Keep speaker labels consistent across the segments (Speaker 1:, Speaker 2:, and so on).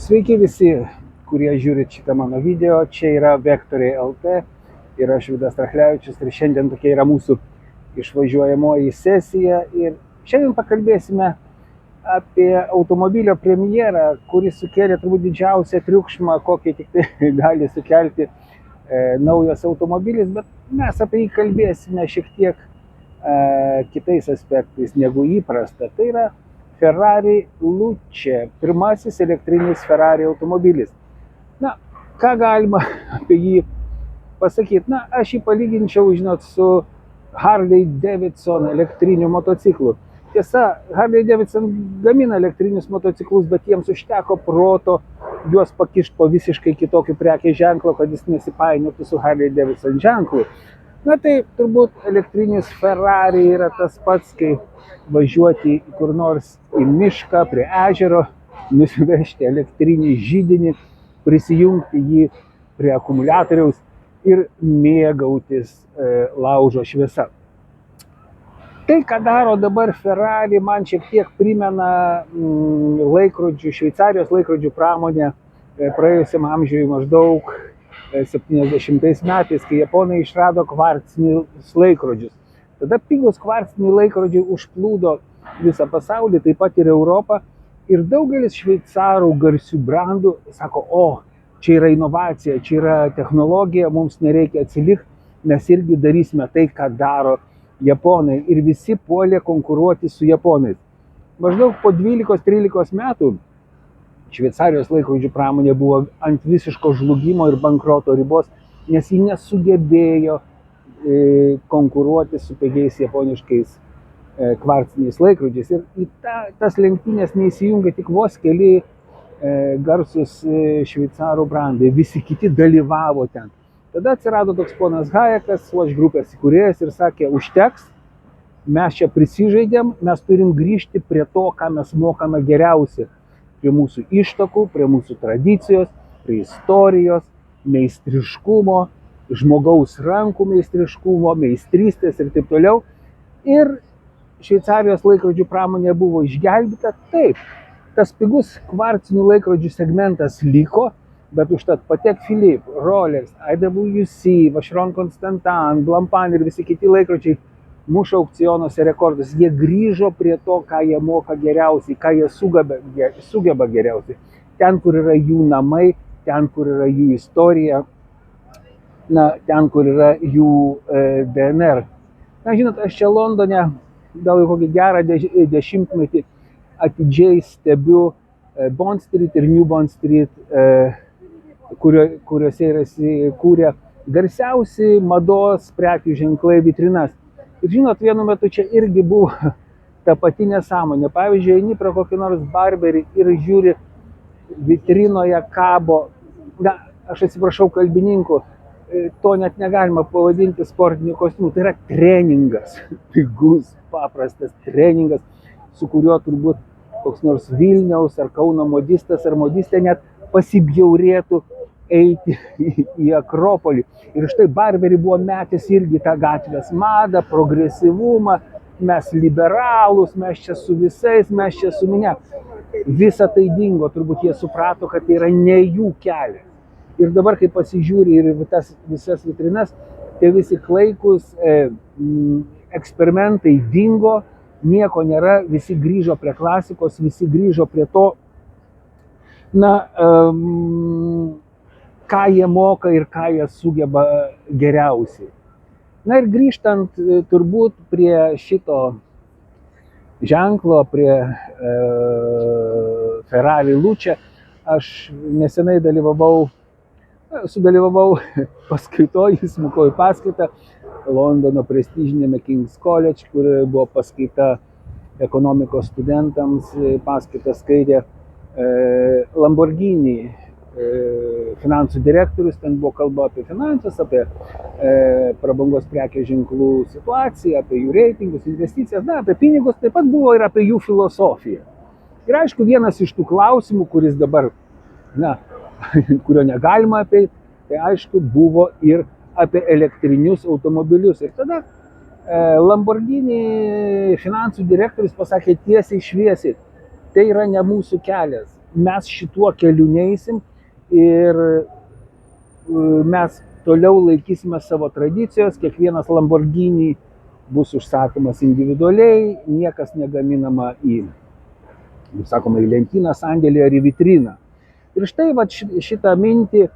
Speaker 1: Sveiki visi, kurie žiūrit šitą mano video. Čia yra Vektoriai LT ir aš Vidas Trachlevičius ir šiandien tokia yra mūsų išvažiuojamoji sesija. Ir šiandien pakalbėsime apie automobilio premjerą, kuris sukėlė turbūt didžiausią triukšmą, kokį tik tai gali sukelti naujas automobilis, bet mes apie jį kalbėsime šiek tiek kitais aspektais negu įprasta. Tai yra Ferrari Luce, pirmasis elektrinis Ferrari automobilis. Na, ką galima apie jį pasakyti? Na, aš jį palyginčiau, žinot, su Harley Davidson elektriniu motociklu. Tiesa, Harley Davidson gamina elektrinius motociklus, bet jiems užteko proto juos pakišti po visiškai kitokį prekės ženklą, kad jis nesipainiotų su Harley Davidson ženklu. Na tai turbūt elektrinis Ferrari yra tas pats, kai važiuoti kur nors į mišką, prie ežero, nusivežti elektrinį židinį, prisijungti jį prie akumuliatoriaus ir mėgautis laužo šviesa. Tai, ką daro dabar Ferrari, man šiek tiek primena laikrodžių, Šveicarijos laikrodžių pramonę praėjusiam amžiui maždaug 70 metais, kai japonai išrado kvarcinius laikrodžius. Tada pigus kvarciniai laikrodžiai užplūdo visą pasaulį, taip pat ir Europą. Ir daugelis šveicarų garsių brandų sako, čia yra inovacija, čia yra technologija, mums nereikia atsilikti, mes irgi darysime tai, ką daro japonai. Ir visi puolė konkuruoti su japonais. Maždaug po 12-13 metų Šveicarijos laikrodžių pramonė buvo ant visiško žlugimo ir bankroto ribos, nes ji nesugebėjo konkuruoti su pigiais japoniškais kvarciniais laikrodžiais. Ir į tas lenktynės neįsijungia tik vos keli garsus šveicarų brandai, visi kiti dalyvavo ten. Tada atsirado toks ponas Hayekas, Swatch grupės įkūrėjas, ir sakė, užteks, mes čia prisižaidėm, mes turim grįžti prie to, ką mes mokame geriausiai. Prie mūsų ištakų, prie mūsų tradicijos, prie istorijos, meistriškumo, žmogaus rankų meistriškumo, meistrystės ir taip toliau. Ir Šveicarijos laikrodžių pramonė buvo išgelbėta. Taip, tas pigus kvarcinių laikrodžių segmentas liko, bet užtat Patek Philippe, Rolex, IWC, Vacheron Constantin, Blancpain ir visi kiti laikrodžiai muša aukcionuose rekordus. Jie grįžo prie to, ką jie moka geriausiai, ką jie sugeba geriausiai. Ten, kur yra jų namai, ten, kur yra jų istorija, ten, kur yra jų DNR. Na, žinot, aš čia Londone gal kokį gerą dešimtmetį atidžiai stebiu Bond Street ir New Bond Street, kuriuose yra įsikūrę garsiausi mados prekių ženklai vitrinas. Ir žinot, vienu metu čia irgi buvo ta pati nesąmonė. Pavyzdžiui, eini prie kokį nors barberį ir žiūri, vitrinoje kabo, aš atsiprašau kalbininkų, to net negalima pavadinti sportiniu kostiumu, tai yra treningas, pigus, paprastas treningas, su kuriuo turbūt koks nors Vilniaus ar Kauno modistas ar modistė net pasibjaurėtų eiti į Akropolį. Ir štai barberį buvo metęs irgi tą gatvės madą, progresyvumą, mes liberalūs, mes čia su visais, mes čia su minia. Visa tai dingo, turbūt jie suprato, kad tai yra ne jų kelias. Ir dabar, kai pasižiūri ir tas visas vitrinas, tai visi klaikus eksperimentai dingo, nieko nėra, visi grįžo prie klasikos, visi grįžo prie to, ką jie moka ir ką jie sugeba geriausiai. Na ir grįžtant turbūt prie šito ženklo, prie Ferrari Luce, aš nesenai sudalyvavau paskaitoje, įsmukau į paskaitą Londono prestižinėme King's College, kur buvo paskaita ekonomikos studentams, paskaitą skaitė Lamborghini finansų direktorius, ten buvo kalba apie finansus, apie prabangos prekės ženklų situaciją, apie jų reitingus, investicijas, apie pinigus, taip pat buvo ir apie jų filosofiją. Ir aišku, vienas iš tų klausimų, kuris dabar, kurio negalima apeiti, tai aišku buvo ir apie elektrinius automobilius. Ir tada Lamborghini finansų direktorius pasakė tiesiai šviesiai, tai yra ne mūsų kelias. mes šituo keliu neisim ir mes toliau laikysime savo tradicijos, kiekvienas Lamborghini bus užsakomas individualiai, niekas negaminama į, kaip sakoma, į lentyną, sandėlį ar į vitriną. Ir štai vat, šitą mintį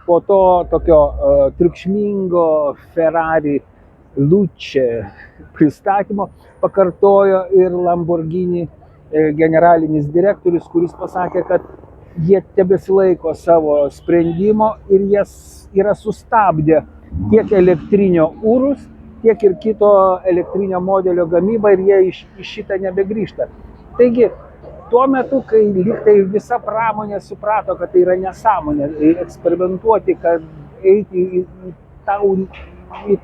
Speaker 1: po to tokio triukšmingo Ferrari Luce pristatymo pakartojo ir Lamborghini generalinis direktorius, kuris pasakė, kad jie tebesilaiko savo sprendimo ir jas yra sustabdę tiek elektrinio Urus, tiek ir kito elektrinio modelio gamybą ir jie iš šitą nebegrįžta. Taigi, tuo metu, kai lygtai visa pramonė suprato, kad tai yra nesąmonė, eksperimentuoti, kad eiti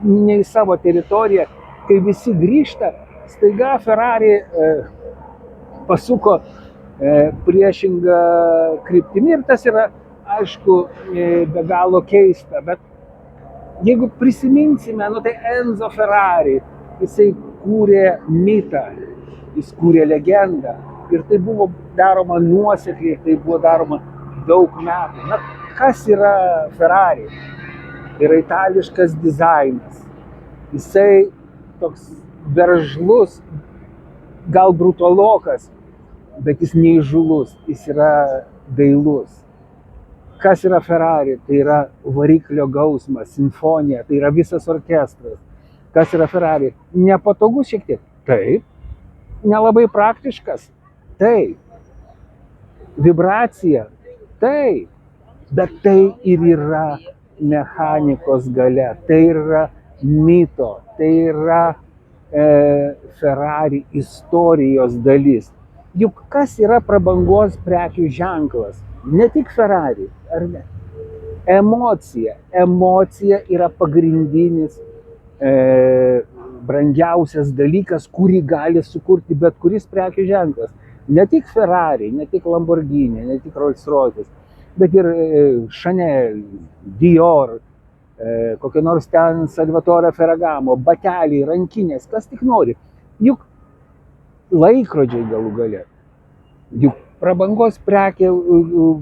Speaker 1: ne į savo teritoriją, kai visi grįžta, staiga Ferrari pasuko priešingą kryptimį ir tas yra, aišku, be galo keista, bet jeigu prisiminsime, tai Enzo Ferrari, jisai kūrė mitą, jis kūrė legendą ir tai buvo daroma nuosekliai, tai buvo daroma daug metų. Na, kas yra Ferrari? Tai yra itališkas dizainas. Jisai toks veržlus, gal brutalokas, bet jis neįžūlus, jis yra dailus. Kas yra Ferrari? Tai yra variklio gausmas, simfonija, tai yra visas orkestras. Kas yra Ferrari? Nepatogus šiek tiek? Taip. Nelabai praktiškas? Taip. Vibracija? Taip. Bet tai ir yra mechanikos galia, tai yra mito, tai yra Ferrari istorijos dalis. Juk kas yra prabangos prekių ženklas? Ne tik Ferrari, ar ne? Emocija. Emocija yra pagrindinis brangiausias dalykas, kurį gali sukurti bet kuris prekių ženklas. Ne tik Ferrari, ne tik Lamborghini, ne tik Rolls Royce, bet ir Chanel, Dior, kokie nors ten Salvatore Ferragamo, bateliai, rankinės, kas tik nori. Juk laikrodžiai galų gale. Juk prabangos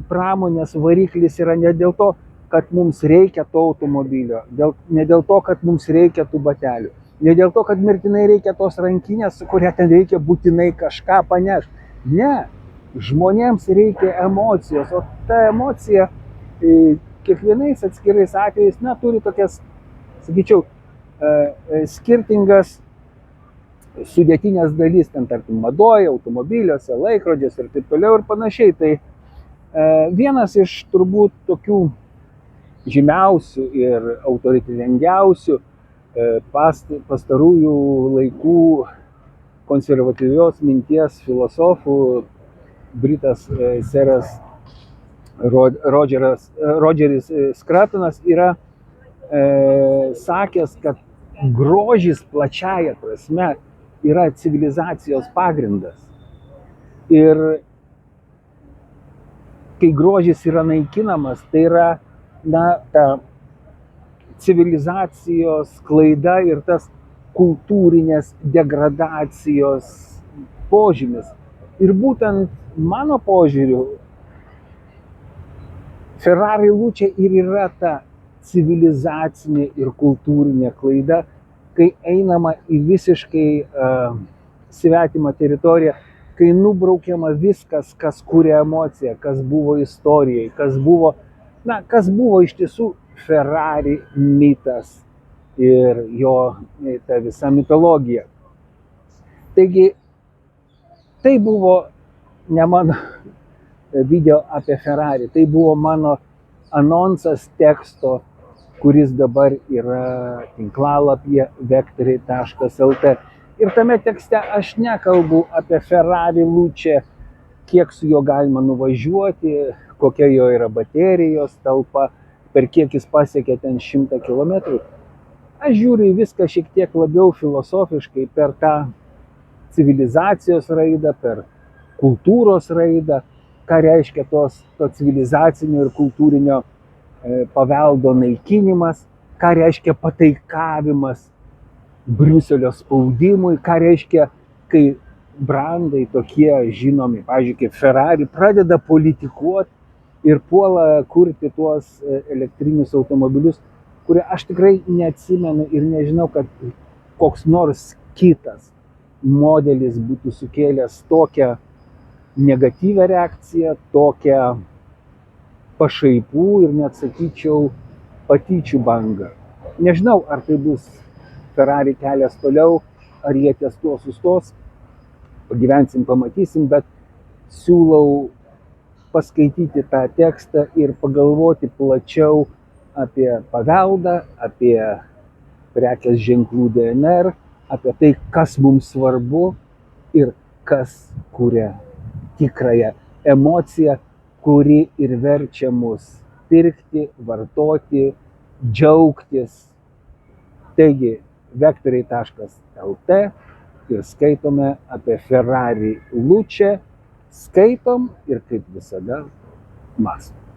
Speaker 1: pramonės variklis yra ne dėl to, kad mums reikia to automobilio, ne dėl to, kad mums reikia tų batelių, ne dėl to, kad mirtinai reikia tos rankinės, su kuria ten reikia būtinai kažką panešti. Ne, žmonėms reikia emocijos, o ta emocija kiekvienais atskirais atvejais turi tokias, sakyčiau, skirtingas sudėtinės dalys, ten tarkim madoje, automobiliuose, laikrodžiuose ir taip toliau ir panašiai. Tai vienas iš turbūt tokių žymiausių ir autoritetingiausių pastarųjų laikų konservatyvios minties filosofų, britas seras Rodžeris Scrutonas yra sakęs, kad grožis plačiaja prasme yra civilizacijos pagrindas. Ir kai grožis yra naikinamas, tai yra ta civilizacijos klaida ir tas kultūrinės degradacijos požymis. Ir būtent mano požiūriu Ferrari Luce ir yra ta civilizacinė ir kultūrinė klaida, kai einama į visiškai svetimą teritoriją, kai nubraukiama viskas, kas kuria emociją, kas buvo istorijai, kas buvo iš tiesų Ferrari mitas ir jo ta visa mitologija. Taigi, tai buvo ne mano video apie Ferrari, tai buvo mano anonsas teksto, kuris dabar yra tinklalapyje vektoriai.lt. Ir tame tekste aš nekalbu apie Ferrari Luce, kiek su juo galima nuvažiuoti, kokia jo yra baterijos talpa, per kiek jis pasiekia ten 100 km. Aš žiūriu į viską šiek tiek labiau filosofiškai, per tą civilizacijos raidą, per kultūros raidą, ką reiškia to civilizacinio ir kultūrinio paveldo naikinimas, ką reiškia pataikavimas Briuselio spaudimui, ką reiškia, kai brandai tokie žinomi, pavyzdžiui, kaip Ferrari, pradeda politikuoti ir puola kurti tuos elektrinius automobilius, kurie aš tikrai neatsimenu ir nežinau, kad koks nors kitas modelis būtų sukėlęs tokią negatyvią reakciją, tokią pašaipų ir net sakyčiau patyčių bangą. Nežinau, ar tai bus Ferrari kelias toliau, ar jie ties tuo sustos, pagyvensim, pamatysim, bet siūlau paskaityti tą tekstą ir pagalvoti plačiau apie paveldą, apie prekės ženklų DNR, apie tai, kas mums svarbu ir kas kuria tikrąją emociją, kuri ir verčia mus pirkti, vartoti, džiaugtis. Taigi, vektoriai.lt ir skaitome apie Ferrari Luce, skaitom ir kaip visada mąstom.